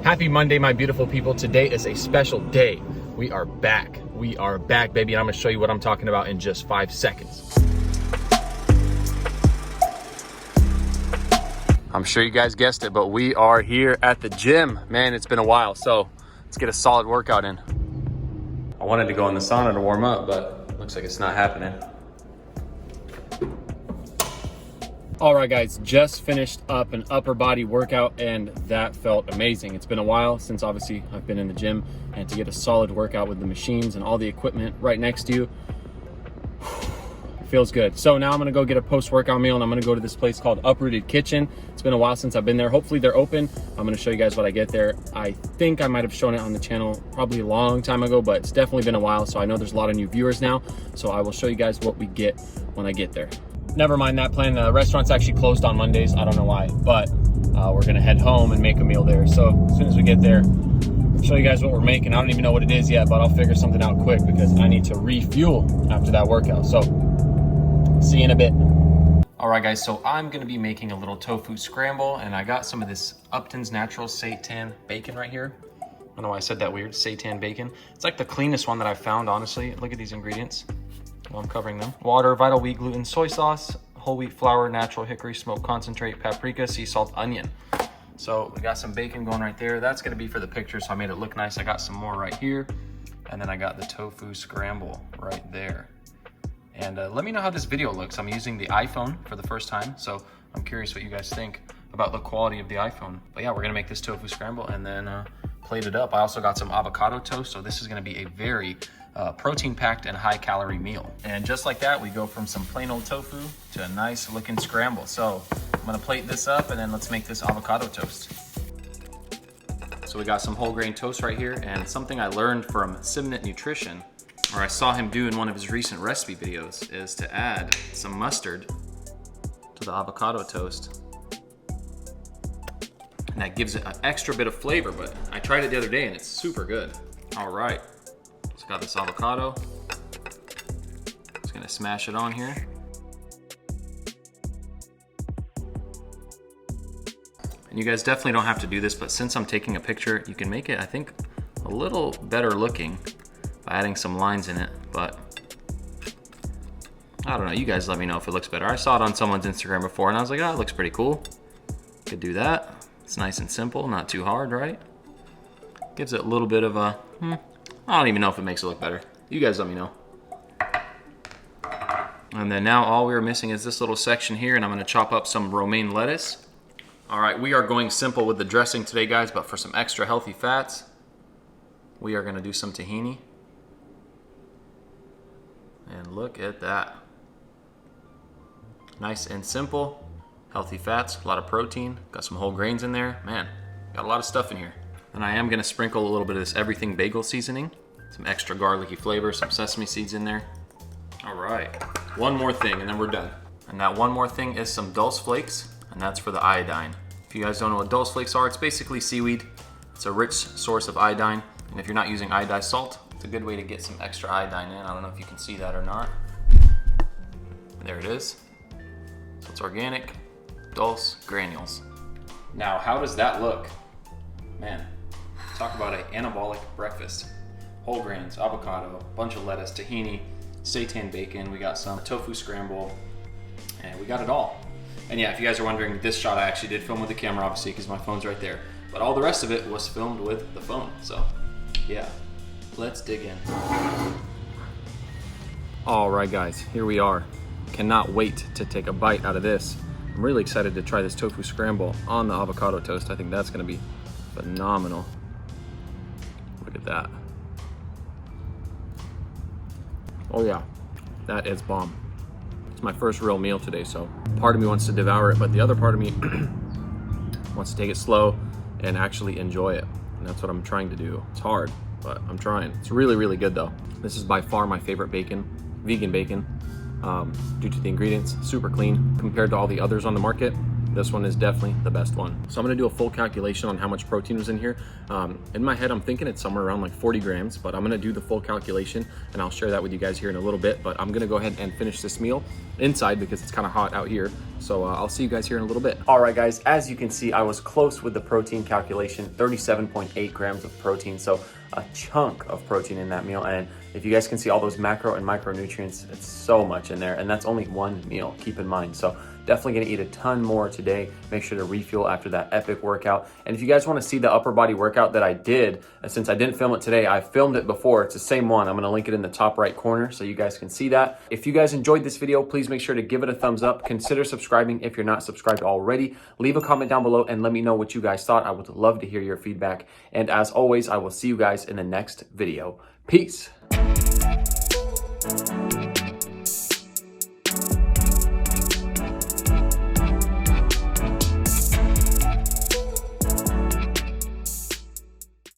Happy Monday, my beautiful people. Today is a special day. We are back. We are back, baby. And I'm gonna show you what I'm talking about in just 5 seconds. I'm sure you guys guessed it, but we are here at the gym. Man, it's been a while, so let's get a solid workout in. I wanted to go in the sauna to warm up, but looks like it's not happening. All right, guys, just finished up an upper body workout and that felt amazing. It's been a while since obviously I've been in the gym, and to get a solid workout with the machines and all the equipment right next to you, feels good. So now I'm gonna go get a post-workout meal and I'm gonna go to this place called Uprooted Kitchen. It's been a while since I've been there. Hopefully they're open. I'm gonna show you guys what I get there. I think I might have shown it on the channel probably a long time ago, but it's definitely been a while. So I know there's a lot of new viewers now. So I will show you guys what we get when I get there. Never mind that plan. The restaurant's actually closed on Mondays. I don't know why, but we're gonna head home and make a meal there. So as soon as we get there, I'll show you guys what we're making. I don't even know what it is yet, but I'll figure something out quick because I need to refuel after that workout. So see you in a bit. All right, guys, so I'm gonna be making a little tofu scramble, and I got some of this Upton's Natural Seitan bacon right here. I don't know why I said that weird, seitan bacon. It's like the cleanest one that I've found, honestly. Look at these ingredients. Well, I'm covering them. Water, vital wheat gluten, soy sauce, whole wheat flour, natural hickory smoked concentrate, paprika, sea salt, onion. So we got some bacon going right there. That's gonna be for the picture, so I made it look nice. I got some more right here, and then I got the tofu scramble right there. And let me know how this video looks. I'm using the iPhone for the first time, so I'm curious what you guys think about the quality of the iPhone. But yeah, we're gonna make this tofu scramble and then plate it up. I also got some avocado toast, so this is gonna be a very protein-packed and high-calorie meal. And just like that, we go from some plain old tofu to a nice looking scramble. So I'm gonna plate this up and then let's make this avocado toast. So we got some whole grain toast right here, and something I learned from Simnett Nutrition, or I saw him do in one of his recent recipe videos, is to add some mustard to the avocado toast. And that gives it an extra bit of flavor, but I tried it the other day and it's super good. All right, so got this avocado. Just gonna smash it on here. And you guys definitely don't have to do this, but since I'm taking a picture, you can make it, I think, a little better looking by adding some lines in it, but I don't know, you guys let me know if it looks better. I saw it on someone's Instagram before and I was like, oh, it looks pretty cool. Could do that. It's nice and simple, not too hard, right? Gives it a little bit of a, I don't even know if it makes it look better. You guys let me know. And then now all we're missing is this little section here, and I'm gonna chop up some romaine lettuce. All right, we are going simple with the dressing today, guys, but for some extra healthy fats, we are gonna do some tahini. And look at that. Nice and simple, healthy fats, a lot of protein, got some whole grains in there. Man, got a lot of stuff in here. And I am gonna sprinkle a little bit of this everything bagel seasoning, some extra garlicky flavor, some sesame seeds in there. All right, one more thing and then we're done. And that one more thing is some dulse flakes, and that's for the iodine. If you guys don't know what dulse flakes are, it's basically seaweed. It's a rich source of iodine, and if you're not using iodized salt, it's a good way to get some extra iodine in. I don't know if you can see that or not. There it is. So it's organic, dulse granules. Now, how does that look? Man, talk about an anabolic breakfast. Whole grains, avocado, bunch of lettuce, tahini, seitan bacon. We got some tofu scramble, and we got it all. And yeah, if you guys are wondering, this shot I actually did film with the camera, obviously, because my phone's right there. But all the rest of it was filmed with the phone, so yeah. Let's dig in. All right, guys, here we are. Cannot wait to take a bite out of this. I'm really excited to try this tofu scramble on the avocado toast. I think that's gonna be phenomenal. Look at that. Oh yeah, that is bomb. It's my first real meal today, so part of me wants to devour it, but the other part of me wants to take it slow and actually enjoy it. And that's what I'm trying to do. It's hard, but I'm trying. It's really, really good though. This is by far my favorite bacon, vegan bacon, due to the ingredients, super clean. Compared to all the others on the market, this one is definitely the best one. So I'm gonna do a full calculation on how much protein was in here. In my head, I'm thinking it's somewhere around like 40 grams, but I'm gonna do the full calculation and I'll share that with you guys here in a little bit. But I'm gonna go ahead and finish this meal inside because it's kind of hot out here. So I'll see you guys here in a little bit. All right, guys, as you can see, I was close with the protein calculation, 37.8 grams of protein. So a chunk of protein in that meal. And if you guys can see all those macro and micronutrients, it's so much in there. And that's only one meal, keep in mind. So definitely gonna eat a ton more today. Make sure to refuel after that epic workout. And if you guys wanna see the upper body workout that I did, since I didn't film it today, I filmed it before. It's the same one. I'm gonna link it in the top right corner so you guys can see that. If you guys enjoyed this video, please make sure to give it a thumbs up. Consider subscribing if you're not subscribed already. Leave a comment down below and let me know what you guys thought. I would love to hear your feedback. And as always, I will see you guys in the next video. Peace.